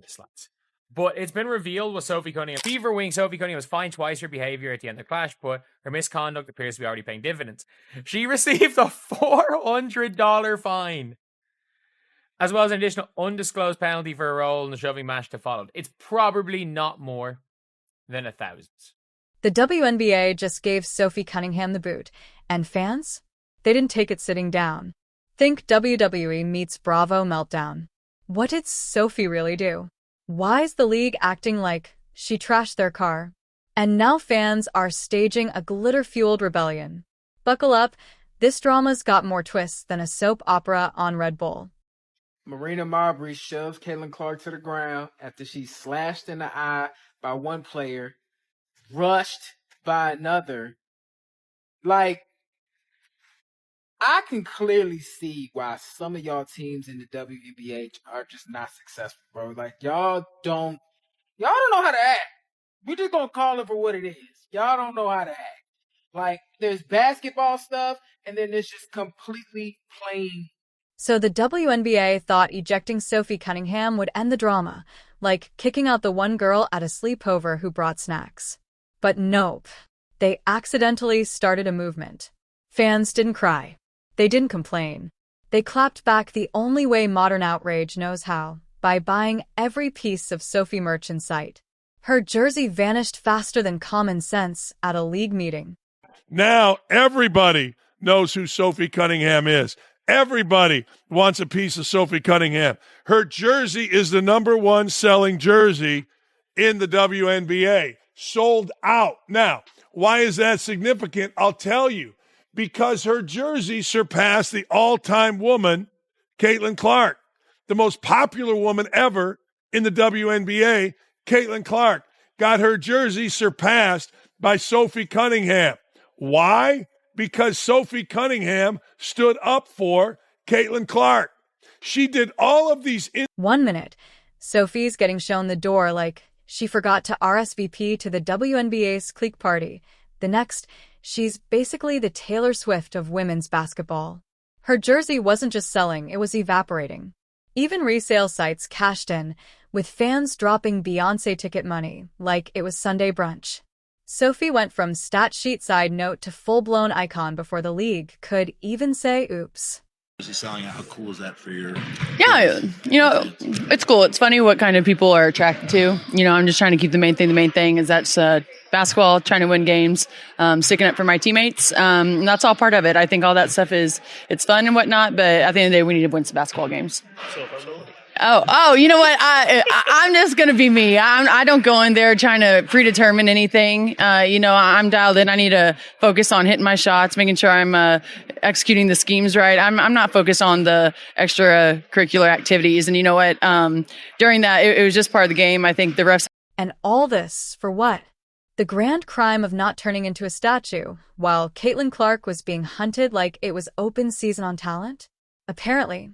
this, lads. But it's been revealed with Sophie Cunningham. Fever Wing Sophie Cunningham was fined twice for behavior at the end of the clash, but her misconduct appears to be already paying dividends. She received a $400 fine, as well as an additional undisclosed penalty for her role in the shoving match that followed. It's probably not more than $1,000. The WNBA just gave Sophie Cunningham the boot, and fans? They didn't take it sitting down. Think WWE meets Bravo meltdown. What did Sophie really do? Why is the league acting like she trashed their car? And now fans are staging a glitter-fueled rebellion. Buckle up, this drama's got more twists than a soap opera on Red Bull. Marina Marbury shoves Caitlin Clark to the ground after she's slashed in the eye by one player, rushed by another. Like, I can clearly see why some of y'all teams in the WNBA are just not successful, bro. Like, y'all don't know how to act. We just gonna call it for what it is. Y'all don't know how to act. Like, there's basketball stuff, and then there's just completely plain. So the WNBA thought ejecting Sophie Cunningham would end the drama, like kicking out the one girl at a sleepover who brought snacks. But nope. They accidentally started a movement. Fans didn't cry. They didn't complain. They clapped back the only way modern outrage knows how, by buying every piece of Sophie merch in sight. Her jersey vanished faster than common sense at a league meeting. Now everybody knows who Sophie Cunningham is. Everybody wants a piece of Sophie Cunningham. Her jersey is the #1 selling jersey in the WNBA. Sold out. Now, why is that significant? I'll tell you. Because her jersey surpassed the all-time woman, Caitlin Clark, the most popular woman ever in the WNBA. Caitlin Clark got her jersey surpassed by Sophie Cunningham. Why? Because Sophie Cunningham stood up for Caitlin Clark. She did all of these. 1 minute, Sophie's getting shown the door like she forgot to RSVP to the WNBA's clique party. The next, she's basically the Taylor Swift of women's basketball. Her jersey wasn't just selling, it was evaporating. Even resale sites cashed in, with fans dropping Beyoncé ticket money like it was Sunday brunch. Sophie went from stat sheet side note to full-blown icon before the league could even say oops. Selling out, how cool is that for your... Yeah, it's cool. It's funny what kind of people are attracted to. I'm just trying to keep the main thing is that's basketball, trying to win games, sticking up for my teammates. And that's all part of it. I think all that stuff it's fun and whatnot, but at the end of the day, we need to win some basketball games. Oh, you know what? I'm just going to be me. I don't go in there trying to predetermine anything. I'm dialed in. I need to focus on hitting my shots, making sure I'm executing the schemes right. I'm not focused on the extracurricular activities. And you know what? During that, it was just part of the game. I think the refs. And all this for what? The grand crime of not turning into a statue, while Caitlin Clark was being hunted like it was open season on talent? Apparently.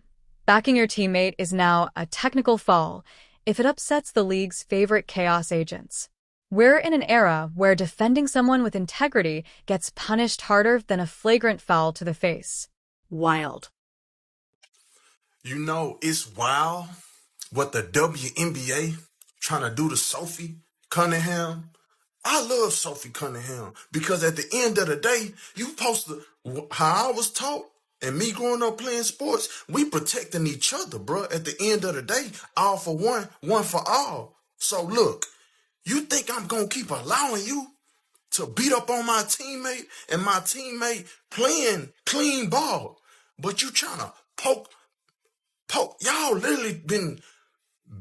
Backing your teammate is now a technical foul if it upsets the league's favorite chaos agents. We're in an era where defending someone with integrity gets punished harder than a flagrant foul to the face. Wild. It's wild what the WNBA trying to do to Sophie Cunningham. I love Sophie Cunningham because at the end of the day, you supposed to, how I was taught, and me growing up playing sports, we protecting each other, bro. At the end of the day, all for one, one for all. So look, you think I'm going to keep allowing you to beat up on my teammate and my teammate playing clean ball, but you trying to poke. Y'all literally been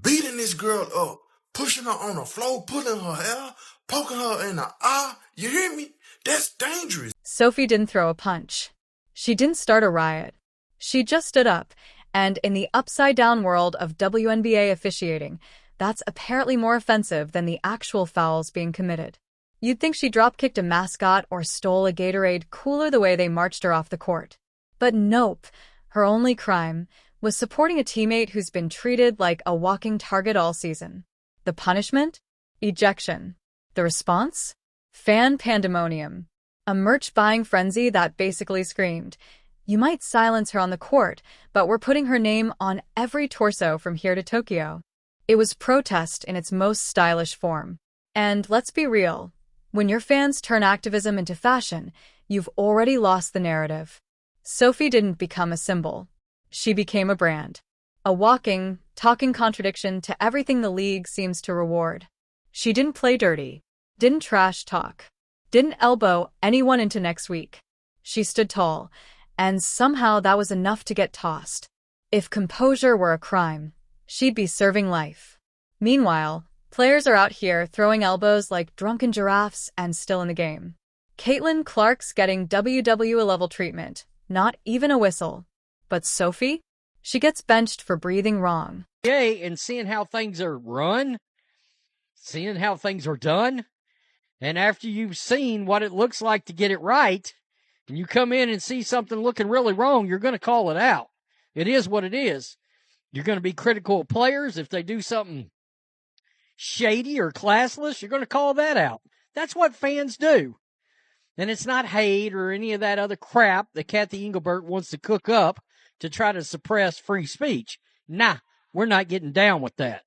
beating this girl up, pushing her on the floor, pulling her hair, poking her in the eye. You hear me? That's dangerous. Sophie didn't throw a punch. She didn't start a riot. She just stood up, and in the upside-down world of WNBA officiating, that's apparently more offensive than the actual fouls being committed. You'd think she drop-kicked a mascot or stole a Gatorade cooler the way they marched her off the court. But nope, her only crime was supporting a teammate who's been treated like a walking target all season. The punishment? Ejection. The response? Fan pandemonium. A merch-buying frenzy that basically screamed, "You might silence her on the court, but we're putting her name on every torso from here to Tokyo." It was protest in its most stylish form. And let's be real, when your fans turn activism into fashion, you've already lost the narrative. Sophie didn't become a symbol. She became a brand. A walking, talking contradiction to everything the league seems to reward. She didn't play dirty, didn't trash talk, didn't elbow anyone into next week. She stood tall, and somehow that was enough to get tossed. If composure were a crime, she'd be serving life. Meanwhile, players are out here throwing elbows like drunken giraffes and still in the game. Caitlin Clark's getting WWE-level treatment, not even a whistle. But Sophie? She gets benched for breathing wrong. And seeing how things are run, seeing how things are done, and after you've seen what it looks like to get it right, and you come in and see something looking really wrong, you're going to call it out. It is what it is. You're going to be critical of players. If they do something shady or classless, you're going to call that out. That's what fans do. And it's not hate or any of that other crap that Kathy Engelbert wants to cook up to try to suppress free speech. Nah, we're not getting down with that.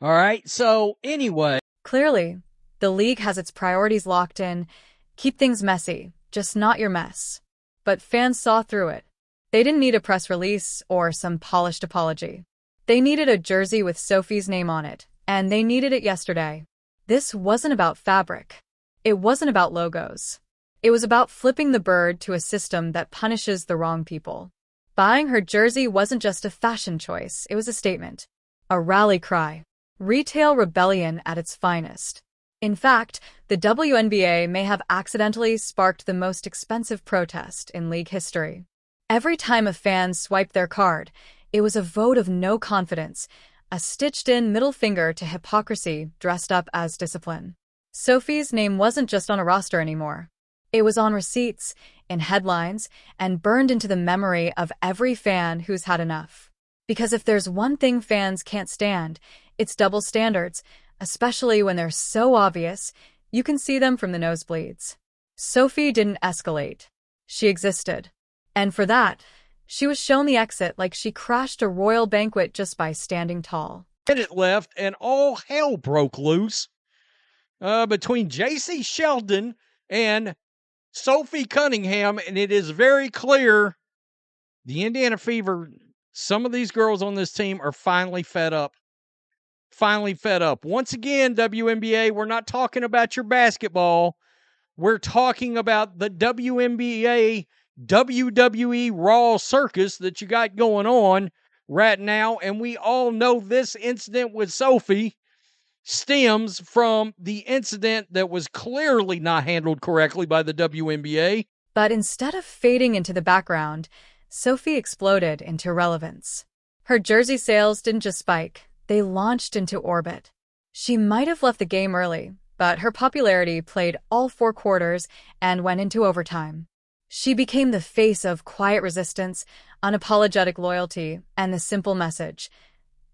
All right? So anyway. Clearly, the league has its priorities locked in. Keep things messy, just not your mess. But fans saw through it. They didn't need a press release or some polished apology. They needed a jersey with Sophie's name on it, and they needed it yesterday. This wasn't about fabric. It wasn't about logos. It was about flipping the bird to a system that punishes the wrong people. Buying her jersey wasn't just a fashion choice, it was a statement. A rally cry. Retail rebellion at its finest. In fact, the WNBA may have accidentally sparked the most expensive protest in league history. Every time a fan swiped their card, it was a vote of no confidence, a stitched-in middle finger to hypocrisy dressed up as discipline. Sophie's name wasn't just on a roster anymore. It was on receipts, in headlines, and burned into the memory of every fan who's had enough. Because if there's one thing fans can't stand, it's double standards, especially when they're so obvious, you can see them from the nosebleeds. Sophie didn't escalate. She existed. And for that, she was shown the exit like she crashed a royal banquet just by standing tall. Minute left, and all hell broke loose between J.C. Sheldon and Sophie Cunningham, and it is very clear the Indiana Fever, some of these girls on this team are finally fed up. Finally fed up. Once again, WNBA, we're not talking about your basketball. We're talking about the WNBA WWE Raw circus that you got going on right now. And we all know this incident with Sophie stems from the incident that was clearly not handled correctly by the WNBA. But instead of fading into the background, Sophie exploded into relevance. Her jersey sales didn't just spike, they launched into orbit. She might have left the game early, but her popularity played all 4 quarters and went into overtime. She became the face of quiet resistance, unapologetic loyalty, and the simple message: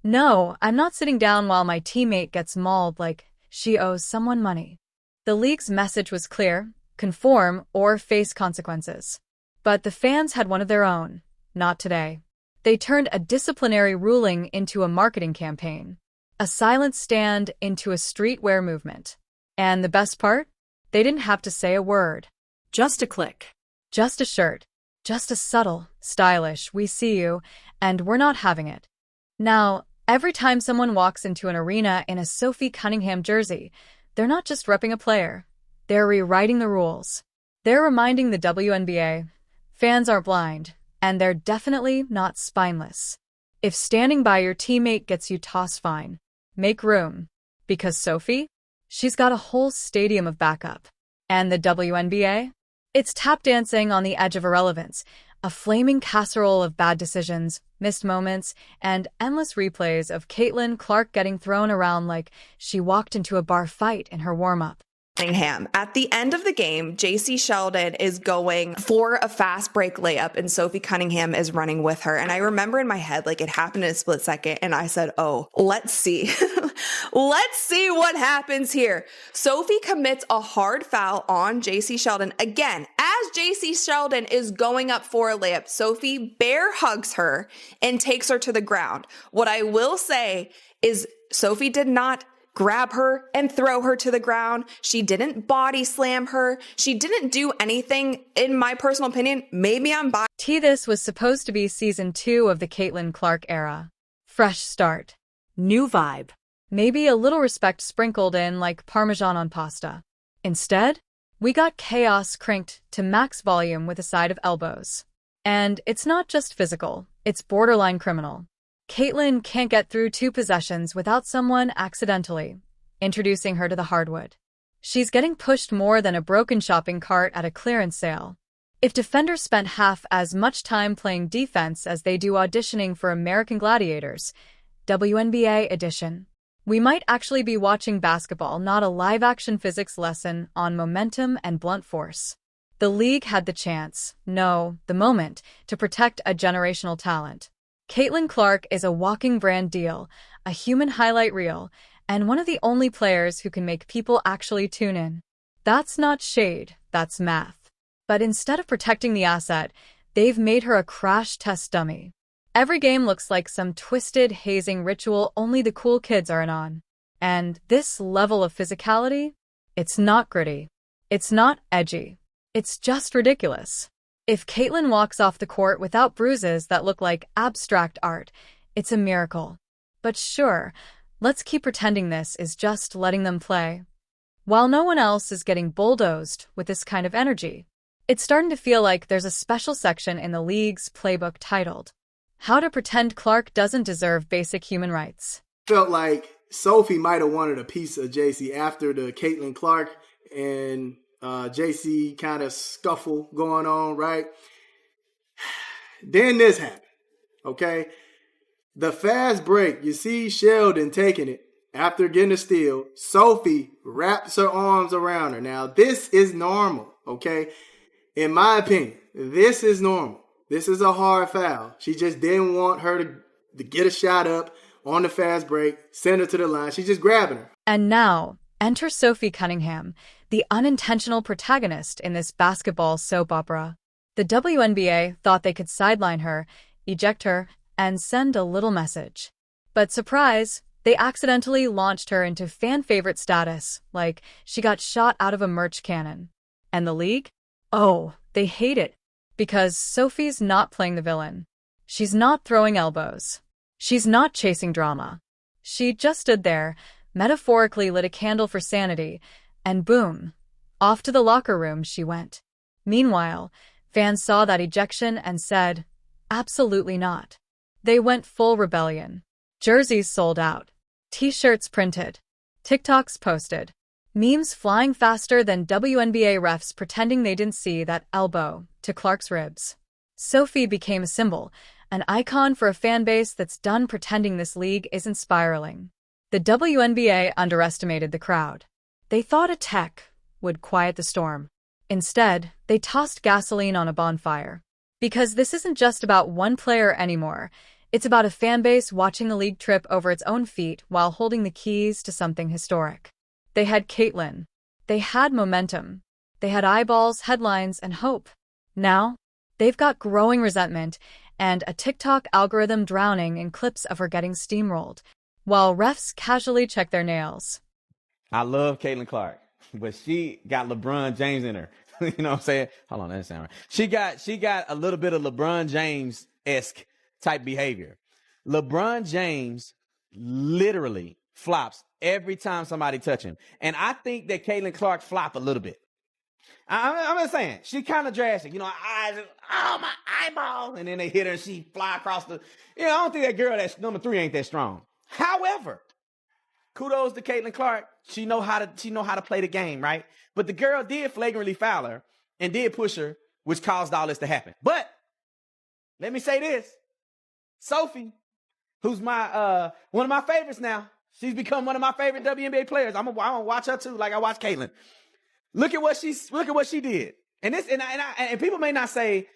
no, I'm not sitting down while my teammate gets mauled like she owes someone money. The league's message was clear: conform or face consequences. But the fans had one of their own. Not today. They turned a disciplinary ruling into a marketing campaign, a silent stand into a streetwear movement. And the best part? They didn't have to say a word. Just a click. Just a shirt. Just a subtle, stylish, we see you, and we're not having it. Now, every time someone walks into an arena in a Sophie Cunningham jersey, they're not just repping a player. They're rewriting the rules. They're reminding the WNBA, fans are blind, and they're definitely not spineless. If standing by your teammate gets you tossed, fine. Make room. Because Sophie? She's got a whole stadium of backup. And the WNBA? It's tap dancing on the edge of irrelevance, a flaming casserole of bad decisions, missed moments, and endless replays of Caitlin Clark getting thrown around like she walked into a bar fight in her warm-up. Cunningham. At the end of the game, J.C. Sheldon is going for a fast break layup and Sophie Cunningham is running with her. And I remember in my head, like, it happened in a split second. And I said, oh, let's see. Let's see what happens here. Sophie commits a hard foul on J.C. Sheldon. Again, as J.C. Sheldon is going up for a layup, Sophie bear hugs her and takes her to the ground. What I will say is Sophie did not grab her and throw her to the ground. She didn't body slam her. She didn't do anything, in my personal opinion. Maybe I'm biased. This was supposed to be season 2 of the Caitlin Clark era. Fresh start. New vibe. Maybe a little respect sprinkled in like Parmesan on pasta. Instead, we got chaos cranked to max volume with a side of elbows. And it's not just physical, it's borderline criminal. Caitlin can't get through 2 possessions without someone accidentally introducing her to the hardwood. She's getting pushed more than a broken shopping cart at a clearance sale. If defenders spent half as much time playing defense as they do auditioning for American Gladiators, WNBA edition, we might actually be watching basketball, not a live-action physics lesson on momentum and blunt force. The league had the chance, no, the moment, to protect a generational talent. Caitlin Clark is a walking brand deal, a human highlight reel, and one of the only players who can make people actually tune in. That's not shade, that's math. But instead of protecting the asset, they've made her a crash test dummy. Every game looks like some twisted hazing ritual only the cool kids are in on. And this level of physicality? It's not gritty. It's not edgy. It's just ridiculous. If Caitlin walks off the court without bruises that look like abstract art, it's a miracle. But sure, let's keep pretending this is just letting them play. While no one else is getting bulldozed with this kind of energy, it's starting to feel like there's a special section in the league's playbook titled, How to Pretend Clark Doesn't Deserve Basic Human Rights. Felt like Sophie might have wanted a piece of JC after the Caitlin Clark and JC kind of scuffle going on, right? Then this happened, okay? The fast break, you see Sheldon taking it after getting a steal. Sophie wraps her arms around her. Now, this is normal, okay? In my opinion, this is normal. This is a hard foul. She just didn't want her to get a shot up on the fast break, send her to the line. She's just grabbing her. And now, enter Sophie Cunningham, the unintentional protagonist in this basketball soap opera. The WNBA thought they could sideline her, eject her, and send a little message. But surprise, they accidentally launched her into fan favorite status, like she got shot out of a merch cannon. And the league? Oh, they hate it. Because Sophie's not playing the villain. She's not throwing elbows. She's not chasing drama. She just stood there, metaphorically lit a candle for sanity, and boom, off to the locker room she went. Meanwhile, fans saw that ejection and said, absolutely not. They went full rebellion. Jerseys sold out. T-shirts printed. TikToks posted. Memes flying faster than WNBA refs pretending they didn't see that elbow to Clark's ribs. Sophie became a symbol, an icon for a fan base that's done pretending this league isn't spiraling. The WNBA underestimated the crowd. They thought a tech would quiet the storm. Instead, they tossed gasoline on a bonfire. Because this isn't just about one player anymore. It's about a fan base watching the league trip over its own feet while holding the keys to something historic. They had Caitlin. They had momentum. They had eyeballs, headlines, and hope. Now, they've got growing resentment and a TikTok algorithm drowning in clips of her getting steamrolled, while refs casually check their nails. I love Caitlin Clark, but she got LeBron James in her. You know what I'm saying? Hold on, that doesn't sound right. She got a little bit of LeBron James-esque type behavior. LeBron James literally flops every time somebody touch him. And I think that Caitlin Clark flopped a little bit. I'm just saying, she kind of drastic. You know, her eyes, oh, my eyeball. And then they hit her and she fly across the, I don't think that girl that's number 3 ain't that strong. However, kudos to Caitlin Clark. She know how to play the game, right? But the girl did flagrantly foul her and did push her, which caused all this to happen. But let me say this. Sophie, who's my one of my favorites now. She's become one of my favorite WNBA players. I'm gonna watch her too, like I watch Caitlin. Look at what she did. And people may not say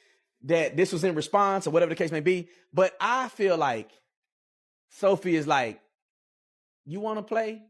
that this was in response or whatever the case may be, but I feel like Sophie is like, you want to play?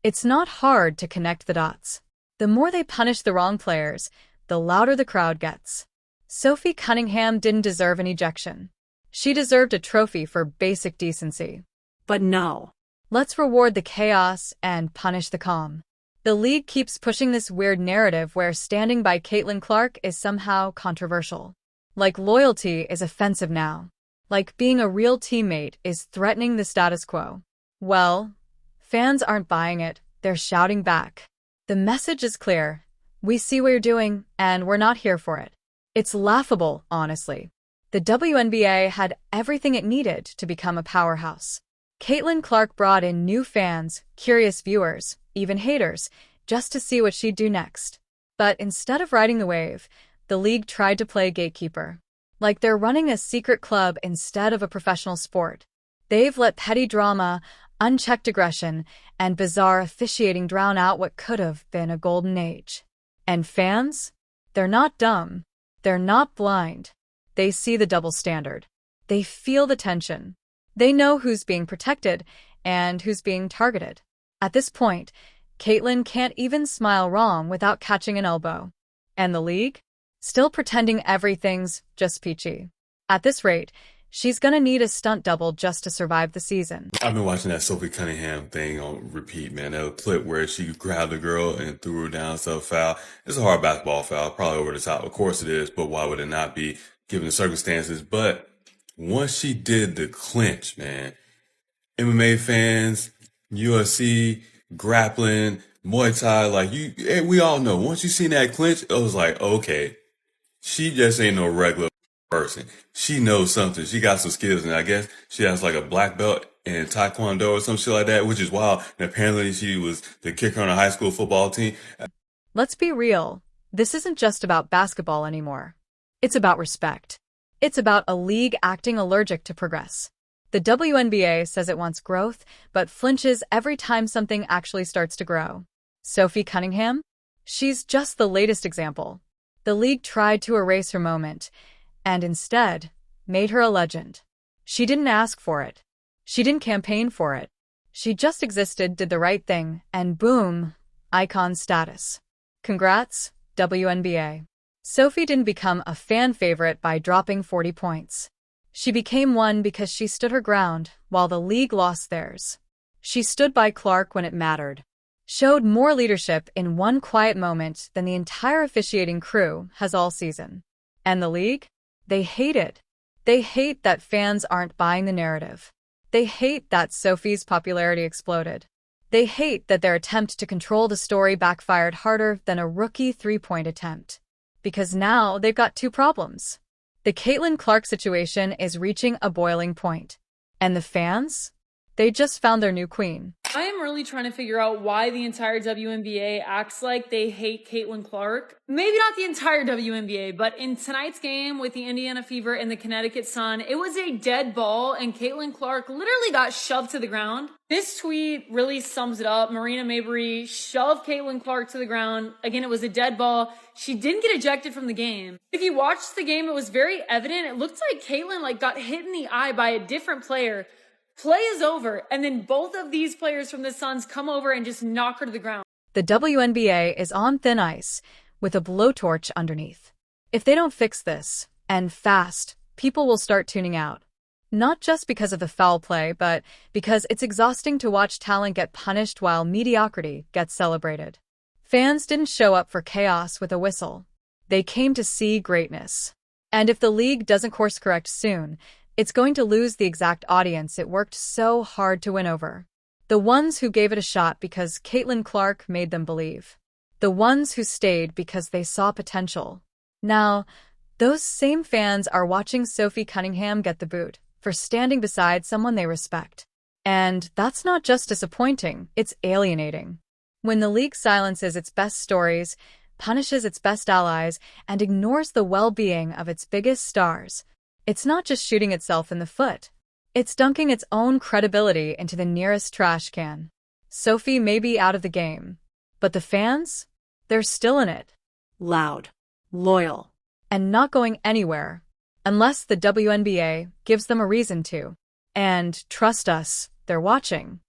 It's not hard to connect the dots. The more they punish the wrong players, the louder the crowd gets. Sophie Cunningham didn't deserve an ejection. She deserved a trophy for basic decency. But no. Let's reward the chaos and punish the calm. The league keeps pushing this weird narrative where standing by Caitlin Clark is somehow controversial. Like loyalty is offensive now. Like being a real teammate is threatening the status quo. Well, fans aren't buying it. They're shouting back. The message is clear. We see what you're doing, and we're not here for it. It's laughable, honestly. The WNBA had everything it needed to become a powerhouse. Caitlin Clark brought in new fans, curious viewers, even haters, just to see what she'd do next. But instead of riding the wave, the league tried to play gatekeeper. Like they're running a secret club instead of a professional sport. They've let petty drama, unchecked aggression, and bizarre officiating drown out what could have been a golden age. And fans? They're not dumb. They're not blind. They see the double standard. They feel the tension. They know who's being protected and who's being targeted. At this point, Caitlin can't even smile wrong without catching an elbow. And the league? Still pretending everything's just peachy. At this rate, she's gonna need a stunt double just to survive the season. I've been watching that Sophie Cunningham thing on repeat, man. That clip where she grabbed the girl and threw her down, so foul. It's a hard basketball foul, probably over the top. Of course it is, but why would it not be given the circumstances? But once she did the clinch, man, MMA fans, UFC, grappling, Muay Thai, we all know. Once you seen that clinch, it was like, okay, she just ain't no regular person. She knows something. She got some skills, and I guess she has like a black belt in Taekwondo or some shit like that, which is wild. And apparently she was the kicker on a high school football team. Let's be real. This isn't just about basketball anymore. It's about respect. It's about a league acting allergic to progress. The WNBA says it wants growth, but flinches every time something actually starts to grow. Sophie Cunningham? She's just the latest example. The league tried to erase her moment, and instead made her a legend. She didn't ask for it. She didn't campaign for it. She just existed, did the right thing, and boom, icon status. Congrats, WNBA. Sophie didn't become a fan favorite by dropping 40 points. She became one because she stood her ground while the league lost theirs. She stood by Clark when it mattered. Showed more leadership in one quiet moment than the entire officiating crew has all season. And the league? They hate it. They hate that fans aren't buying the narrative. They hate that Sophie's popularity exploded. They hate that their attempt to control the story backfired harder than a rookie three-point attempt. Because now they've got two problems. The Caitlin Clark situation is reaching a boiling point. And the fans? They just found their new queen. I am really trying to figure out why the entire WNBA acts like they hate Caitlin Clark. Maybe not the entire WNBA, but in tonight's game with the Indiana Fever and the Connecticut Sun, it was a dead ball and Caitlin Clark literally got shoved to the ground. This tweet really sums it up. Marina Mabrey shoved Caitlin Clark to the ground. Again, it was a dead ball. She didn't get ejected from the game. If you watched the game, it was very evident. It looked like Caitlin got hit in the eye by a different player. Play is over, and then both of these players from the Suns come over and just knock her to the ground. The WNBA is on thin ice, with a blowtorch underneath. If they don't fix this, and fast, people will start tuning out. Not just because of the foul play, but because it's exhausting to watch talent get punished while mediocrity gets celebrated. Fans didn't show up for chaos with a whistle. They came to see greatness. And if the league doesn't course correct soon, it's going to lose the exact audience it worked so hard to win over. The ones who gave it a shot because Caitlin Clark made them believe. The ones who stayed because they saw potential. Now, those same fans are watching Sophie Cunningham get the boot for standing beside someone they respect. And that's not just disappointing, it's alienating. When the league silences its best stories, punishes its best allies, and ignores the well-being of its biggest stars, it's not just shooting itself in the foot. It's dunking its own credibility into the nearest trash can. Sophie may be out of the game, but the fans? They're still in it. Loud, loyal, and not going anywhere, unless the WNBA gives them a reason to. And trust us, they're watching.